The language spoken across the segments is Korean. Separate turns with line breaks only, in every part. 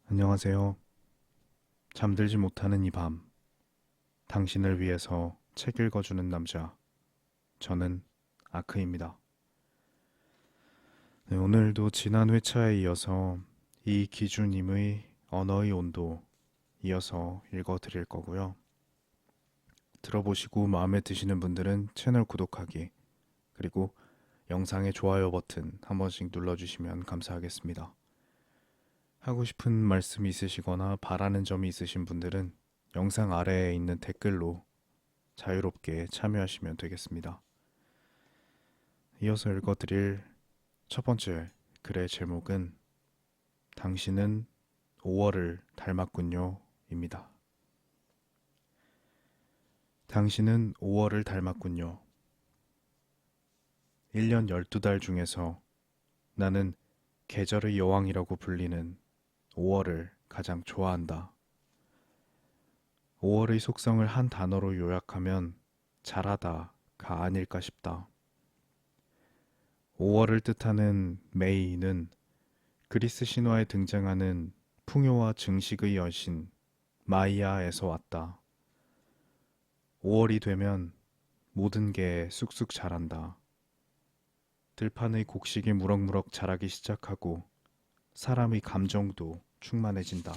안녕하세요. 잠들지 못하는 이 밤, 당신을 위해서 책 읽어주는 남자, 저는 아크입니다. 네, 오늘도 지난 회차에 이어서 이 기준님의 언어의 온도 이어서 읽어드릴 거고요. 들어보시고 마음에 드시는 분들은 채널 구독하기, 그리고 영상의 좋아요 버튼 한 번씩 눌러주시면 감사하겠습니다. 하고 싶은 말씀이 있으시거나 바라는 점이 있으신 분들은 영상 아래에 있는 댓글로 자유롭게 참여하시면 되겠습니다. 이어서 읽어드릴 첫 번째 글의 제목은 당신은 5월을 닮았군요 입니다. 당신은 5월을 닮았군요. 1년 12달 중에서 나는 계절의 여왕이라고 불리는 5월을 가장 좋아한다. 5월의 속성을 한 단어로 요약하면 잘하다가 아닐까 싶다. 5월을 뜻하는 메이는 그리스 신화에 등장하는 풍요와 증식의 여신 마이아에서 왔다. 5월이 되면 모든 게 쑥쑥 자란다. 들판의 곡식이 무럭무럭 자라기 시작하고 사람의 감정도 충만해진다.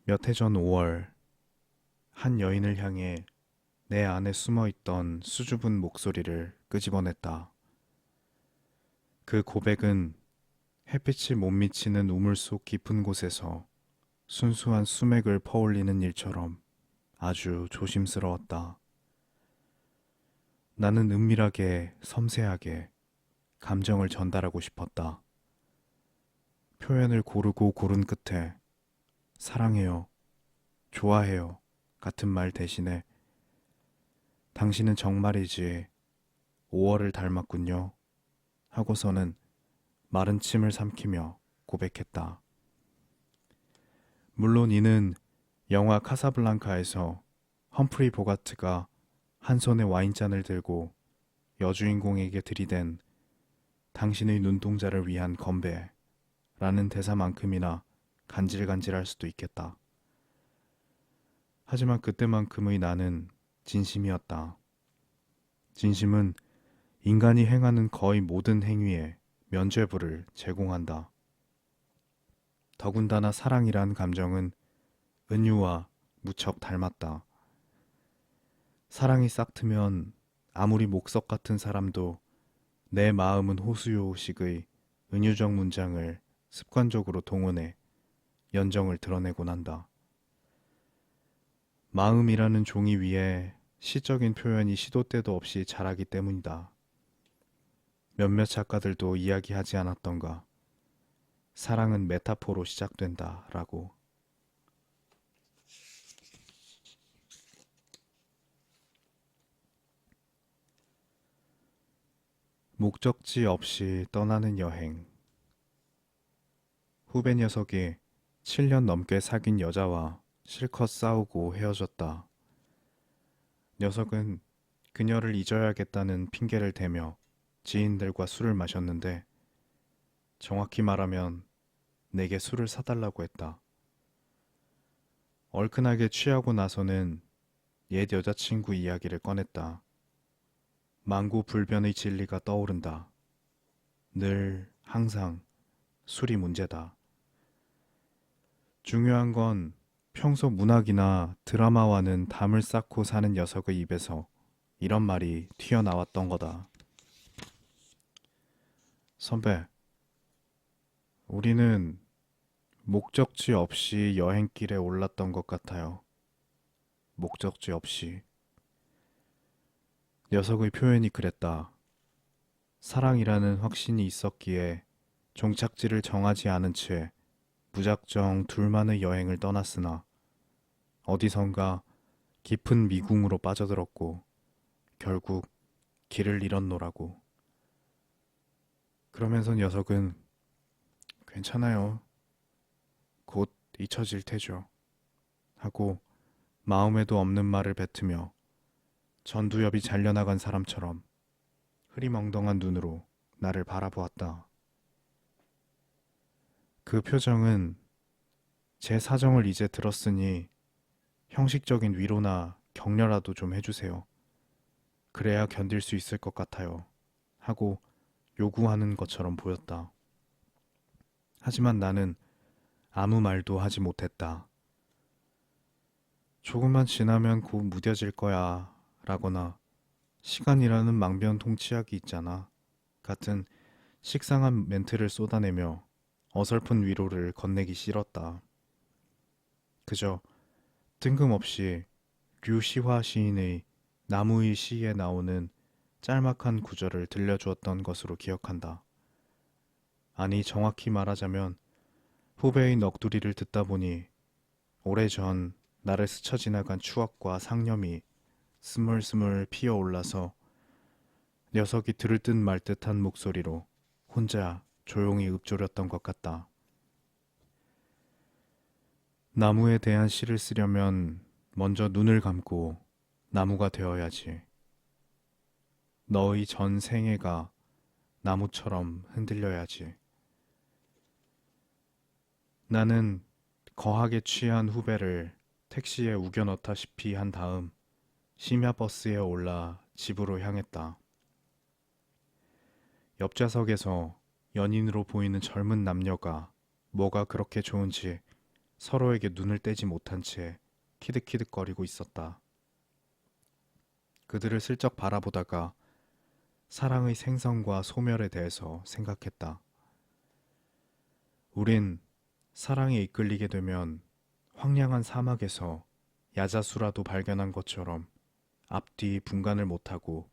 몇 해 전 5월, 한 여인을 향해 내 안에 숨어있던 수줍은 목소리를 끄집어냈다. 그 고백은 햇빛이 못 미치는 우물 속 깊은 곳에서 순수한 수맥을 퍼올리는 일처럼 아주 조심스러웠다. 나는 은밀하게, 섬세하게 감정을 전달하고 싶었다. 표현을 고르고 고른 끝에 사랑해요, 좋아해요 같은 말 대신에 당신은 정말이지 5월을 닮았군요 하고서는 마른 침을 삼키며 고백했다. 물론 이는 영화 카사블랑카에서 험프리 보가트가 한 손에 와인잔을 들고 여주인공에게 들이댄 당신의 눈동자를 위한 건배라는 대사만큼이나 간질간질할 수도 있겠다. 하지만 그때만큼의 나는 진심이었다. 진심은 인간이 행하는 거의 모든 행위에 면죄부를 제공한다. 더군다나 사랑이란 감정은 은유와 무척 닮았다. 사랑이 싹트면 아무리 목석 같은 사람도 내 마음은 호수요식의 은유적 문장을 습관적으로 동원해 연정을 드러내곤 한다. 마음이라는 종이 위에 시적인 표현이 시도 때도 없이 자라기 때문이다. 몇몇 작가들도 이야기하지 않았던가. 사랑은 메타포로 시작된다 라고. 목적지 없이 떠나는 여행. 후배 녀석이 7년 넘게 사귄 여자와 실컷 싸우고 헤어졌다. 녀석은 그녀를 잊어야겠다는 핑계를 대며 지인들과 술을 마셨는데 정확히 말하면 내게 술을 사달라고 했다. 얼큰하게 취하고 나서는 옛 여자친구 이야기를 꺼냈다. 만구불변의 진리가 떠오른다. 늘 항상 술이 문제다. 중요한 건 평소 문학이나 드라마와는 담을 쌓고 사는 녀석의 입에서 이런 말이 튀어나왔던 거다. 선배, 우리는 목적지 없이 여행길에 올랐던 것 같아요. 목적지 없이. 녀석의 표현이 그랬다. 사랑이라는 확신이 있었기에 종착지를 정하지 않은 채 무작정 둘만의 여행을 떠났으나 어디선가 깊은 미궁으로 빠져들었고 결국 길을 잃었노라고. 그러면서 녀석은 괜찮아요. 곧 잊혀질 테죠. 하고 마음에도 없는 말을 뱉으며 전두엽이 잘려나간 사람처럼 흐리멍덩한 눈으로 나를 바라보았다. 그 표정은 제 사정을 이제 들었으니 형식적인 위로나 격려라도 좀 해주세요. 그래야 견딜 수 있을 것 같아요. 하고 요구하는 것처럼 보였다. 하지만 나는 아무 말도 하지 못했다. 조금만 지나면 곧 무뎌질 거야 라거나 시간이라는 망변통치약이 있잖아 같은 식상한 멘트를 쏟아내며 어설픈 위로를 건네기 싫었다. 그저 뜬금없이 류시화 시인의 나무의 시에 나오는 짤막한 구절을 들려주었던 것으로 기억한다. 아니 정확히 말하자면 후배의 넋두리를 듣다 보니 오래전 나를 스쳐 지나간 추억과 상념이 스물스물 피어올라서 녀석이 들을 듯 말 듯한 목소리로 혼자 조용히 읊조렸던 것 같다. 나무에 대한 시를 쓰려면 먼저 눈을 감고 나무가 되어야지. 너의 전 생애가 나무처럼 흔들려야지. 나는 거하게 취한 후배를 택시에 우겨 넣다시피 한 다음 심야버스에 올라 집으로 향했다. 옆좌석에서 연인으로 보이는 젊은 남녀가 뭐가 그렇게 좋은지 서로에게 눈을 떼지 못한 채 키득키득거리고 있었다. 그들을 슬쩍 바라보다가 사랑의 생성과 소멸에 대해서 생각했다. 우린 사랑에 이끌리게 되면 황량한 사막에서 야자수라도 발견한 것처럼 앞뒤 분간을 못하고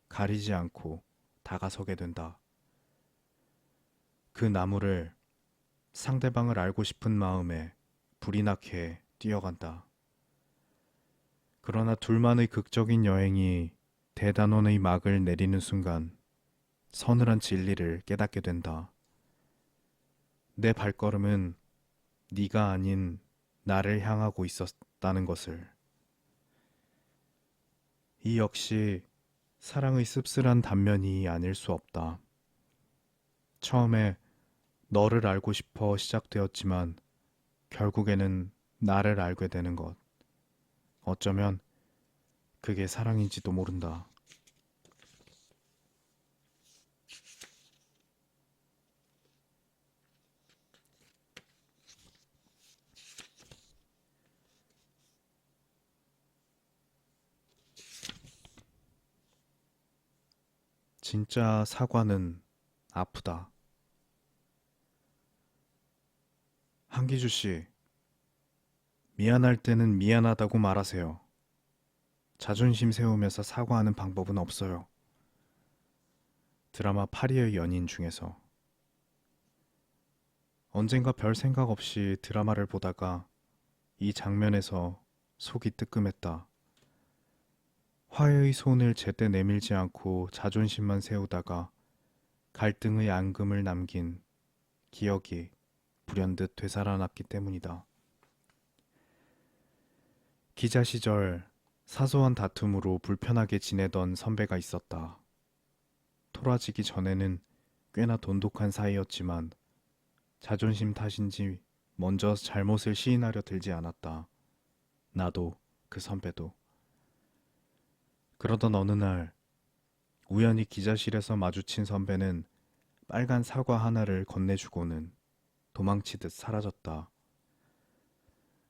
가리지 않고 다가서게 된다. 그 나무를 상대방을 알고 싶은 마음에 불이 나게 뛰어간다. 그러나 둘만의 극적인 여행이 대단원의 막을 내리는 순간 서늘한 진리를 깨닫게 된다. 내 발걸음은 네가 아닌 나를 향하고 있었다는 것을. 이 역시 사랑의 씁쓸한 단면이 아닐 수 없다. 처음에 너를 알고 싶어 시작되었지만 결국에는 나를 알게 되는 것. 어쩌면 그게 사랑인지도 모른다. 진짜 사과는 아프다. 한기주 씨, 미안할 때는 미안하다고 말하세요. 자존심 세우면서 사과하는 방법은 없어요. 드라마 파리의 연인 중에서. 언젠가 별 생각 없이 드라마를 보다가 이 장면에서 속이 뜨끔했다. 화해의 손을 제때 내밀지 않고 자존심만 세우다가 갈등의 앙금을 남긴 기억이 불현듯 되살아났기 때문이다. 기자 시절 사소한 다툼으로 불편하게 지내던 선배가 있었다. 토라지기 전에는 꽤나 돈독한 사이였지만 자존심 탓인지 먼저 잘못을 시인하려 들지 않았다. 나도 그 선배도. 그러던 어느 날 우연히 기자실에서 마주친 선배는 빨간 사과 하나를 건네주고는 도망치듯 사라졌다.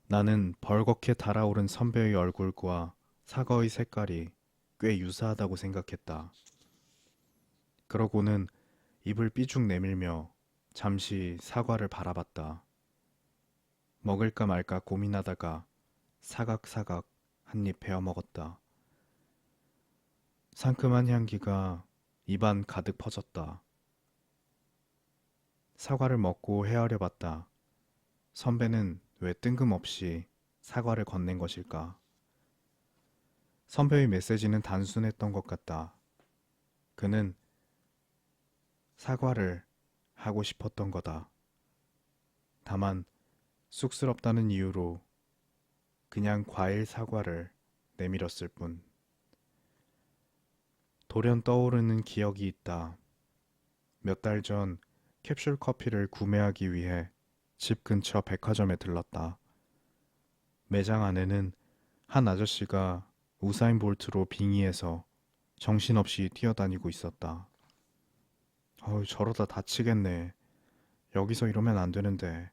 나는 벌겋게 달아오른 선배의 얼굴과 사과의 색깔이 꽤 유사하다고 생각했다. 그러고는 입을 삐죽 내밀며 잠시 사과를 바라봤다. 먹을까 말까 고민하다가 사각사각 한 입 베어 먹었다. 상큼한 향기가 입안 가득 퍼졌다. 사과를 먹고 헤아려 봤다. 선배는 왜 뜬금없이 사과를 건넨 것일까? 선배의 메시지는 단순했던 것 같다. 그는 사과를 하고 싶었던 거다. 다만 쑥스럽다는 이유로 그냥 과일 사과를 내밀었을 뿐. 돌연 떠오르는 기억이 있다. 몇 달 전 캡슐 커피를 구매하기 위해 집 근처 백화점에 들렀다. 매장 안에는 한 아저씨가 우사인 볼트로 빙의해서 정신없이 뛰어다니고 있었다. 저러다 다치겠네. 여기서 이러면 안 되는데.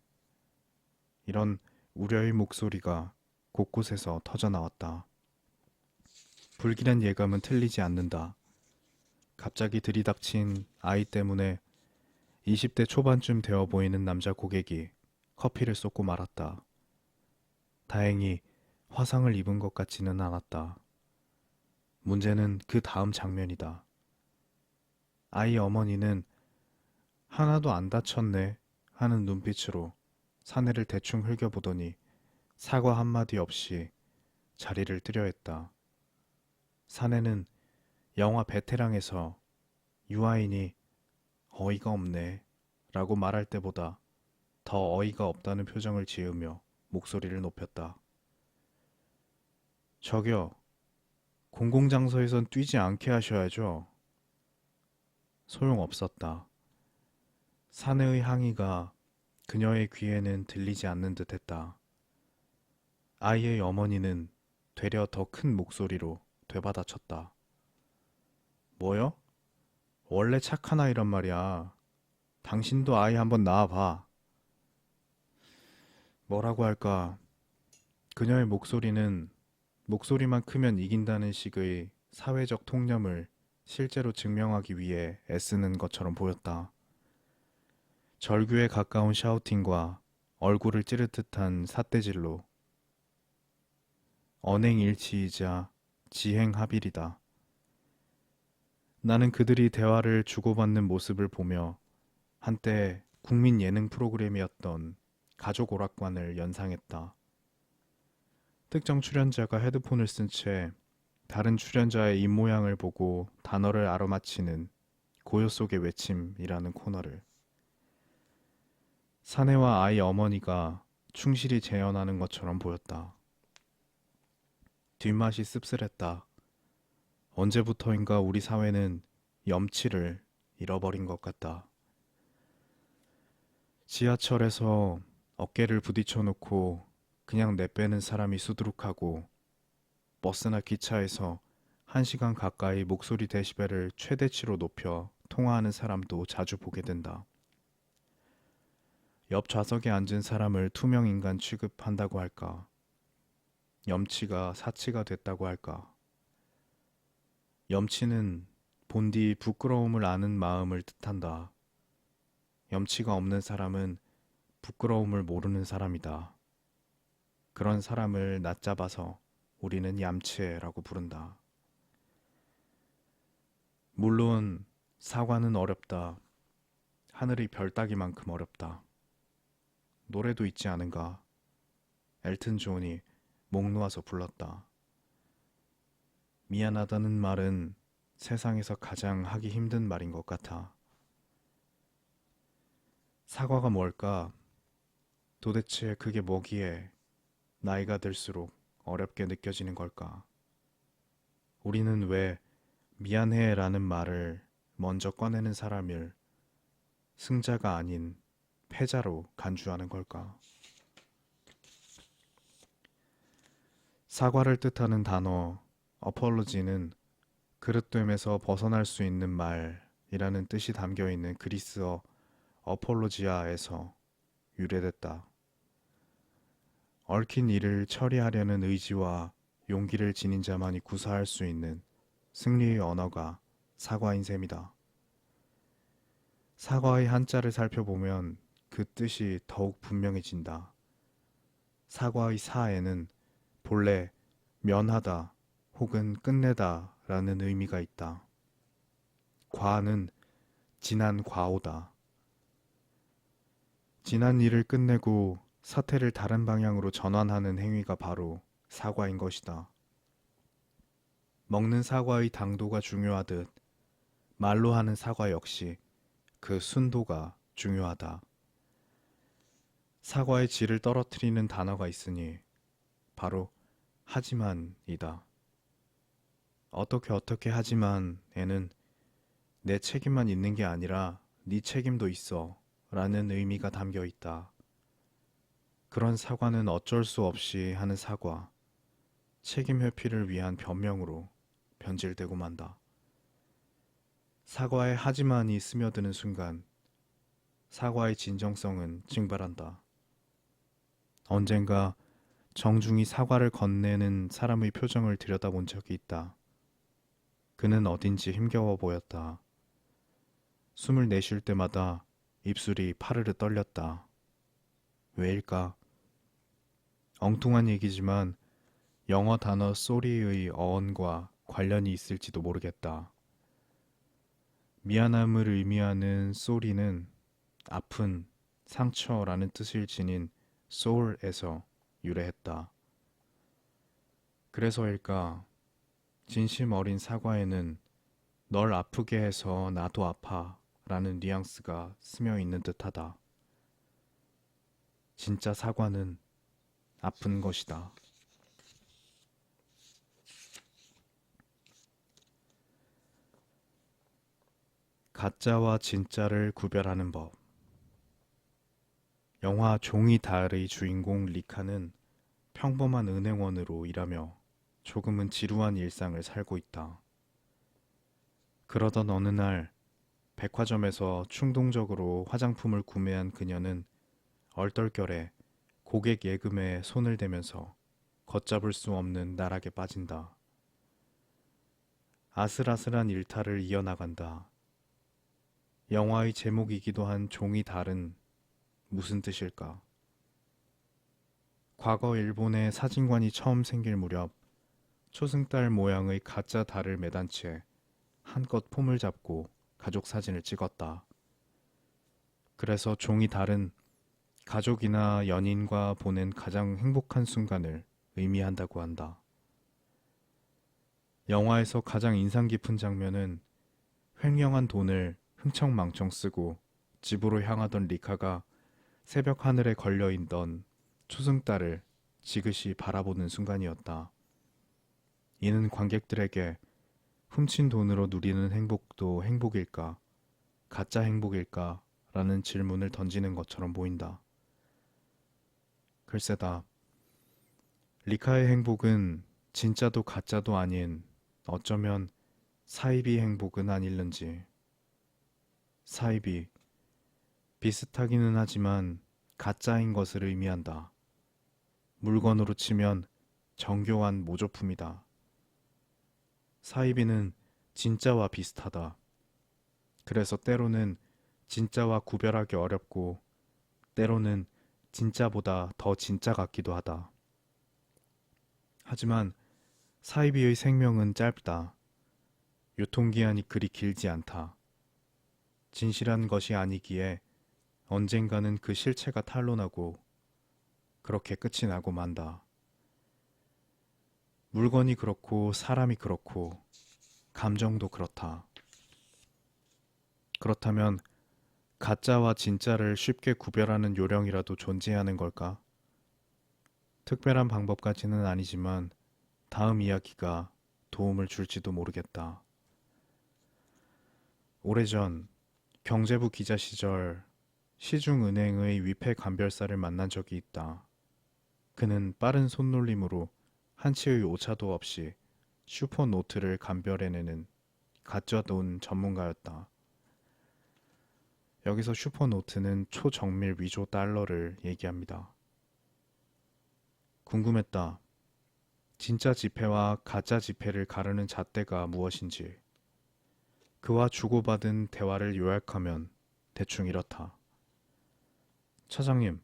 이런 우려의 목소리가 곳곳에서 터져 나왔다. 불길한 예감은 틀리지 않는다. 갑자기 들이닥친 아이 때문에 20대 초반쯤 되어 보이는 남자 고객이 커피를 쏟고 말았다. 다행히 화상을 입은 것 같지는 않았다. 문제는 그 다음 장면이다. 아이 어머니는 하나도 안 다쳤네 하는 눈빛으로 사내를 대충 흘겨보더니 사과 한마디 없이 자리를 뜨려했다. 사내는 영화 베테랑에서 유아인이 어이가 없네 라고 말할 때보다 더 어이가 없다는 표정을 지으며 목소리를 높였다. 저기요, 공공장소에선 뛰지 않게 하셔야죠. 소용없었다. 사내의 항의가 그녀의 귀에는 들리지 않는 듯 했다. 아이의 어머니는 되려 더 큰 목소리로 되받아쳤다. 뭐요? 원래 착한 아이란 말이야. 당신도 아이 한번 낳아봐. 뭐라고 할까? 그녀의 목소리는 목소리만 크면 이긴다는 식의 사회적 통념을 실제로 증명하기 위해 애쓰는 것처럼 보였다. 절규에 가까운 샤우팅과 얼굴을 찌를 듯한 삿대질로 언행일치이자 지행합일이다. 나는 그들이 대화를 주고받는 모습을 보며 한때 국민 예능 프로그램이었던 가족 오락관을 연상했다. 특정 출연자가 헤드폰을 쓴 채 다른 출연자의 입모양을 보고 단어를 알아맞히는 고요 속의 외침이라는 코너를. 사내와 아이 어머니가 충실히 재현하는 것처럼 보였다. 뒷맛이 씁쓸했다. 언제부터인가 우리 사회는 염치를 잃어버린 것 같다. 지하철에서 어깨를 부딪혀 놓고 그냥 내빼는 사람이 수두룩하고 버스나 기차에서 1시간 가까이 목소리 데시벨을 최대치로 높여 통화하는 사람도 자주 보게 된다. 옆 좌석에 앉은 사람을 투명인간 취급한다고 할까? 염치가 사치가 됐다고 할까? 염치는 본디 부끄러움을 아는 마음을 뜻한다. 염치가 없는 사람은 부끄러움을 모르는 사람이다. 그런 사람을 낮잡아서 우리는 얌체라고 부른다. 물론 사과는 어렵다. 하늘의 별 따기만큼 어렵다. 노래도 있지 않은가? 엘튼 존이 목 놓아서 불렀다. 미안하다는 말은 세상에서 가장 하기 힘든 말인 것 같아. 사과가 뭘까? 도대체 그게 뭐기에 나이가 들수록 어렵게 느껴지는 걸까? 우리는 왜 미안해라는 말을 먼저 꺼내는 사람을 승자가 아닌 패자로 간주하는 걸까? 사과를 뜻하는 단어 apology는 그릇됨에서 벗어날 수 있는 말이라는 뜻이 담겨 있는 그리스어 어폴로지아에서 유래됐다. 얽힌 일을 처리하려는 의지와 용기를 지닌 자만이 구사할 수 있는 승리의 언어가 사과인 셈이다. 사과의 한자를 살펴보면 그 뜻이 더욱 분명해진다. 사과의 사에는 본래 면하다 혹은 끝내다 라는 의미가 있다. 과는 지난 과오다. 지난 일을 끝내고 사태를 다른 방향으로 전환하는 행위가 바로 사과인 것이다. 먹는 사과의 당도가 중요하듯 말로 하는 사과 역시 그 순도가 중요하다. 사과의 질을 떨어뜨리는 단어가 있으니 바로 하지만이다. 어떻게 하지만에는 내 책임만 있는 게 아니라 네 책임도 있어 라는 의미가 담겨 있다. 그런 사과는 어쩔 수 없이 하는 사과, 책임 회피를 위한 변명으로 변질되고 만다. 사과의 하지만이 스며드는 순간 사과의 진정성은 증발한다. 언젠가 정중히 사과를 건네는 사람의 표정을 들여다본 적이 있다. 그는 어딘지 힘겨워 보였다. 숨을 내쉴 때마다 입술이 파르르 떨렸다. 왜일까? 엉뚱한 얘기지만 영어 단어 쏘리의 어원과 관련이 있을지도 모르겠다. 미안함을 의미하는 쏘리는 아픈, 상처라는 뜻을 지닌 soul에서 유래했다. 그래서일까? 진심 어린 사과에는 널 아프게 해서 나도 아파 라는 뉘앙스가 스며 있는 듯하다. 진짜 사과는 아픈 것이다. 가짜와 진짜를 구별하는 법. 영화 종이 달의 주인공 리카는 평범한 은행원으로 일하며 조금은 지루한 일상을 살고 있다. 그러던 어느 날 백화점에서 충동적으로 화장품을 구매한 그녀는 얼떨결에 고객 예금에 손을 대면서 걷잡을 수 없는 나락에 빠진다. 아슬아슬한 일탈을 이어나간다. 영화의 제목이기도 한 종이 달은 무슨 뜻일까? 과거 일본의 사진관이 처음 생길 무렵 초승달 모양의 가짜 달을 매단 채 한껏 폼을 잡고 가족 사진을 찍었다. 그래서 종이 달은 가족이나 연인과 보낸 가장 행복한 순간을 의미한다고 한다. 영화에서 가장 인상 깊은 장면은 횡령한 돈을 흥청망청 쓰고 집으로 향하던 리카가 새벽 하늘에 걸려있던 초승달을 지그시 바라보는 순간이었다. 이는 관객들에게 훔친 돈으로 누리는 행복도 행복일까, 가짜 행복일까 라는 질문을 던지는 것처럼 보인다. 글쎄다. 리카의 행복은 진짜도 가짜도 아닌 어쩌면 사이비 행복은 아닐는지. 사이비, 비슷하기는 하지만 가짜인 것을 의미한다. 물건으로 치면 정교한 모조품이다. 사이비는 진짜와 비슷하다. 그래서 때로는 진짜와 구별하기 어렵고 때로는 진짜보다 더 진짜 같기도 하다. 하지만 사이비의 생명은 짧다. 유통기한이 그리 길지 않다. 진실한 것이 아니기에 언젠가는 그 실체가 탄로나고 그렇게 끝이 나고 만다. 물건이 그렇고 사람이 그렇고 감정도 그렇다. 그렇다면 가짜와 진짜를 쉽게 구별하는 요령이라도 존재하는 걸까? 특별한 방법까지는 아니지만 다음 이야기가 도움을 줄지도 모르겠다. 오래전 경제부 기자 시절 시중은행의 위패 감별사를 만난 적이 있다. 그는 빠른 손놀림으로 한치의 오차도 없이 슈퍼노트를 감별해내는 가짜 돈 전문가였다. 여기서 슈퍼노트는 초정밀 위조 달러를 얘기합니다. 궁금했다. 진짜 지폐와 가짜 지폐를 가르는 잣대가 무엇인지. 그와 주고받은 대화를 요약하면 대충 이렇다. 차장님,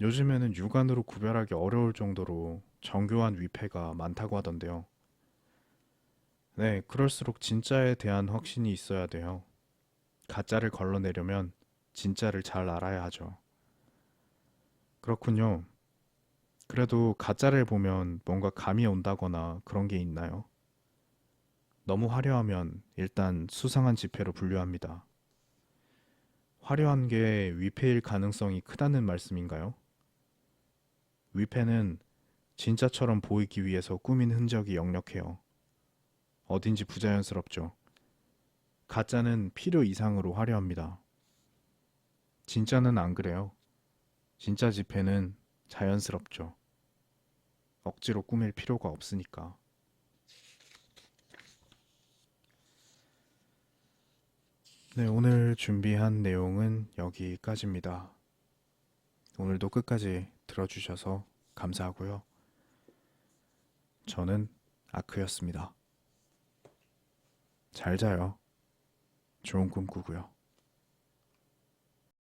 요즘에는 육안으로 구별하기 어려울 정도로 정교한 위패가 많다고 하던데요. 네, 그럴수록 진짜에 대한 확신이 있어야 돼요. 가짜를 걸러내려면 진짜를 잘 알아야 하죠. 그렇군요. 그래도 가짜를 보면 뭔가 감이 온다거나 그런 게 있나요? 너무 화려하면 일단 수상한 지폐로 분류합니다. 화려한 게 위패일 가능성이 크다는 말씀인가요? 위패는 진짜처럼 보이기 위해서 꾸민 흔적이 역력해요. 어딘지 부자연스럽죠. 가짜는 필요 이상으로 화려합니다. 진짜는 안 그래요. 진짜 지폐는 자연스럽죠. 억지로 꾸밀 필요가 없으니까. 네, 오늘 준비한 내용은 여기까지입니다. 오늘도 끝까지 들어주셔서 감사하고요. 저는 아크였습니다. 잘 자요. 좋은 꿈 꾸고요.